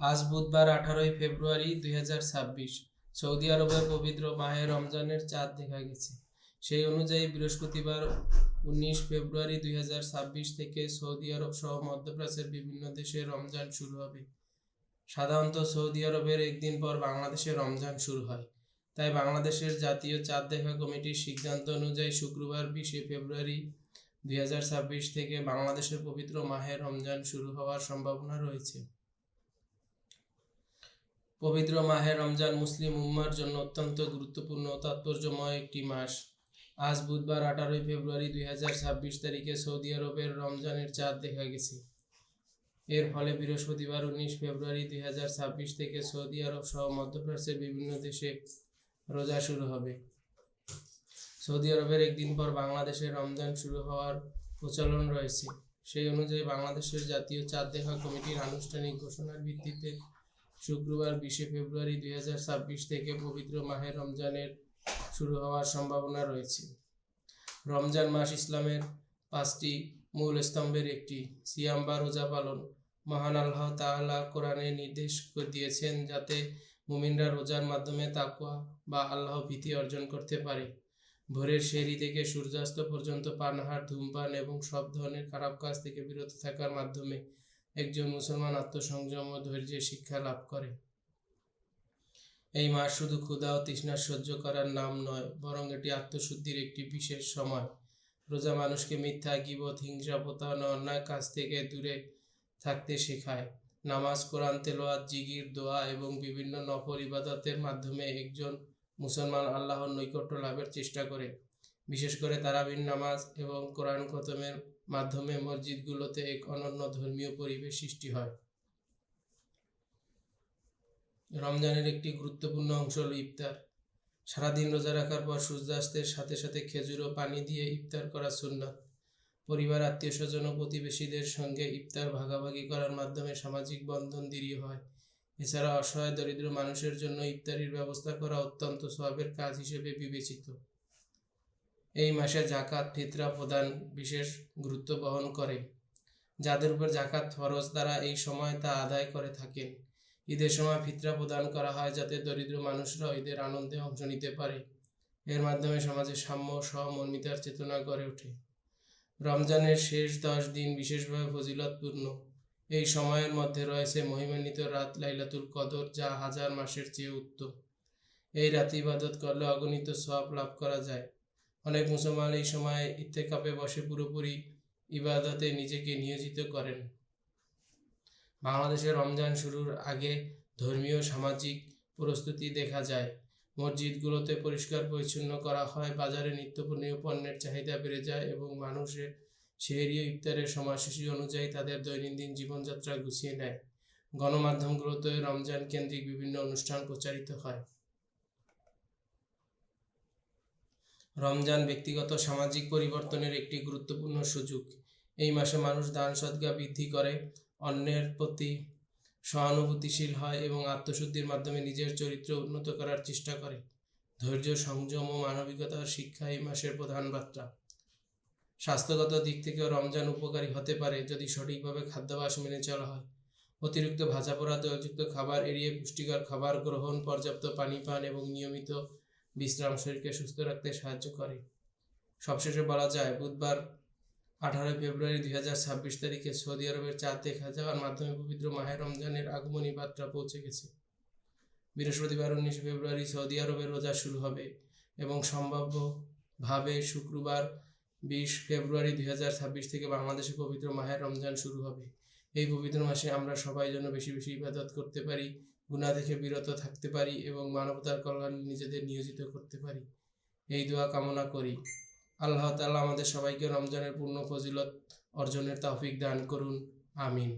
আজ বুধবার 18 ফেব্রুয়ারি 2026। সৌদি আরবের পবিত্র মাহে রমজানের চাঁদ দেখা গেছে। সেই অনুযায়ী বৃহস্পতিবার 19 ফেব্রুয়ারি 2026 থেকে সৌদি আরব সহ মধ্যপ্রাচ্যের বিভিন্ন দেশে রমজান শুরু হবে। সাধারণত সৌদি আরবের একদিন পর বাংলাদেশে রমজান শুরু হয়। তাই বাংলাদেশের জাতীয় চাঁদ দেখা কমিটির সিদ্ধান্ত অনুযায়ী শুক্রবার 20 ফেব্রুয়ারি 2026 থেকে বাংলাদেশের পবিত্র মাহে রমজান শুরু হওয়ার সম্ভাবনা রয়েছে। পবিত্র মাহে রমজান মুসলিম উম্মার জন্য অত্যন্ত গুরুত্বপূর্ণ ও তাৎপর্যময় একটি মাস। আজ বুধবার 18 ফেব্রুয়ারি 2026 তারিখে সৌদি আরবের রমজানের চাঁদ দেখা গেছে। এর ফলে বৃহস্পতিবার 19 ফেব্রুয়ারি 2026 থেকে সৌদি আরব সহ মধ্যপ্রাচ্যের বিভিন্ন দেশে রোজা শুরু হবে। সৌদি আরবের একদিন পর বাংলাদেশে রমজান শুরু হওয়ার প্রচলন রয়েছে। সেই অনুযায়ী বাংলাদেশের জাতীয় চাঁদ দেখা কমিটির আনুষ্ঠানিক ঘোষণার ভিত্তিতে শুক্রবার 20 ফেব্রুয়ারি 2026 থেকে পবিত্র মাহে রমজানের শুরু হওয়ার সম্ভাবনা রয়েছে। রমজান মাস ইসলামের 5টি মূল স্তম্ভের একটি। সিয়াম বা রোজা পালন। মহান আল্লাহ তাআলা কোরআনে নির্দেশ দিয়েছেন যাতে মুমিনরা রোজার মাধ্যমে তাকওয়া বা আল্লাহ ভীতি অর্জন করতে পারে। ভোরের সেহরি থেকে সূর্যাস্ত পর্যন্ত পানাহার, ধূমপান এবং সব ধরনের খারাপ কাজ থেকে বিরত থাকার মাধ্যমে একজন মুসলমান আত্মসংযম ও ধৈর্যের শিক্ষা লাভ করে। এই মাস শুধু ক্ষুধা ও তৃষ্ণা সহ্য করার নাম নয়, বরং এটি আত্মশুদ্ধির একটি বিশেষ সময়। রোজা মানুষকে মিথ্যা, গীবত, হিংসা, প্রতারণা, অন্যায় কাজ থেকে দূরে থাকতে শেখায়। নামাজ, কোরআন তেলাওয়াত, জিকির, দোয়া এবং বিভিন্ন নফল ইবাদতের মাধ্যমে একজন মুসলমান আল্লাহর নৈকট্য লাভের চেষ্টা করে। বিশেষ করে তারাবির নামাজ এবং কোরআন খতমের মাধ্যমে মসজিদগুলোতে এক অনন্য ধর্মীয় পরিবেশ সৃষ্টি হয়। রমজানের একটি গুরুত্বপূর্ণ অংশ হল ইফতার। সারাদিন রোজা রাখার পর সূর্যাস্তের সাথে সাথে খেজুর ও পানি দিয়ে ইফতার করা সুন্নাত। পরিবার, আত্মীয়স্বজন ও প্রতিবেশীদের সঙ্গে ইফতার ভাগাভাগি করার মাধ্যমে সামাজিক বন্ধন দৃঢ় হয়। এছাড়া অসহায় দরিদ্র মানুষের জন্য ইফতারির ব্যবস্থা করা অত্যন্ত সওয়াবের কাজ হিসেবে বিবেচিত। এই মাসে জাকাত ফিতরা প্রদান বিশেষ গুরুত্ব বহন করে। যাদের উপর জাকাত ফরজ তারা এই সময় তা আদায় করে থাকেন। ঈদের সময় ফিতরা প্রদান করা হয় যাতে দরিদ্র মানুষরা ঈদের আনন্দে অংশ নিতে পারে। এর মাধ্যমে সমাজে সাম্য ও সহমর্মিতার চেতনা গড়ে ওঠে। রমজানের শেষ 10 দিন বিশেষভাবে ফজিলতপূর্ণ। এই সময়ের মধ্যে রয়েছে মহিমান্বিত রাত লাইলাতুল কদর, যা হাজার মাসের চেয়ে উত্তম। এই রাতে ইবাদত করলে অগণিত সওয়াব লাভ করা যায়। অনেক মুসলমান এই সময়ে ইত্তেকাফে বসে পুরোপুরি ইবাদতে নিজেকে নিয়োজিত করেন। বাংলাদেশে রমজান শুরুর আগে ধর্মীয় সামাজিক প্রস্তুতি দেখা যায়। মসজিদগুলোতে পরিষ্কার পরিচ্ছন্ন করা হয়, বাজারে নিত্যপ্রয়োজনীয় পণ্যের চাহিদা বেড়ে যায় এবং মানুষের সেহরি ও ইফতারের সময়সূচি অনুযায়ী তাদের দৈনন্দিন জীবনযাত্রা গুছিয়ে নেয়। গণমাধ্যমগুলোতে রমজান কেন্দ্রিক বিভিন্ন অনুষ্ঠান প্রচারিত হয়। রমজান ব্যক্তিগত সামাজিক পরিবর্তনের একটি গুরুত্বপূর্ণ সুযোগ। এই মাসে মানুষ দান সদকা বৃদ্ধি করে, অন্যের প্রতি সহানুভূতিশীল হয় এবং আত্মশুদ্ধির মাধ্যমে নিজের চরিত্র উন্নত করার চেষ্টা করে। ধৈর্য, সংযম ও মানবিকতার শিক্ষা এই মাসের প্রধান বার্তা। স্বাস্থ্যগত দিক থেকেও রমজান উপকারী হতে পারে যদি সঠিকভাবে খাদ্যাভ্যাস মেনে চলা হয়। অতিরিক্ত ভাজাপোড়া, তেলযুক্ত খাবার এড়িয়ে পুষ্টিকর খাবার গ্রহণ, পর্যাপ্ত পানি পান এবং নিয়মিত বিশ্রাম শরীরকে সুস্থ রাখতে সাহায্য করে। সবশেষে বলা যায়, বুধবার 18 ফেব্রুয়ারি 2026 তারিখে সৌদি আরবের চাঁদ দেখা যাওয়ার মাধ্যমে পবিত্র মাহে রমজানের আগমনী বার্তা পৌঁছে গেছে। বৃহস্পতিবার 19 ফেব্রুয়ারি সৌদি আরবের রোজা শুরু হবে এবং সম্ভাব্যভাবে শুক্রবার 20 ফেব্রুয়ারি 2026 থেকে বাংলাদেশে পবিত্র মাহে রমজান শুরু হবে। এই পবিত্র মাসে আমরা সবাই যেন বেশি বেশি ইবাদত করতে পারি, গুনাহ থেকে বিরত থাকতে পারি এবং মানবতার কল্যাণে নিজেদের নিয়োজিত করতে পারি। এই দোয়া কামনা করি। আল্লাহ তাআলা আমাদের সবাইকে রমজানের পূর্ণ ফজিলত অর্জনের তৌফিক দান করুন। আমিন।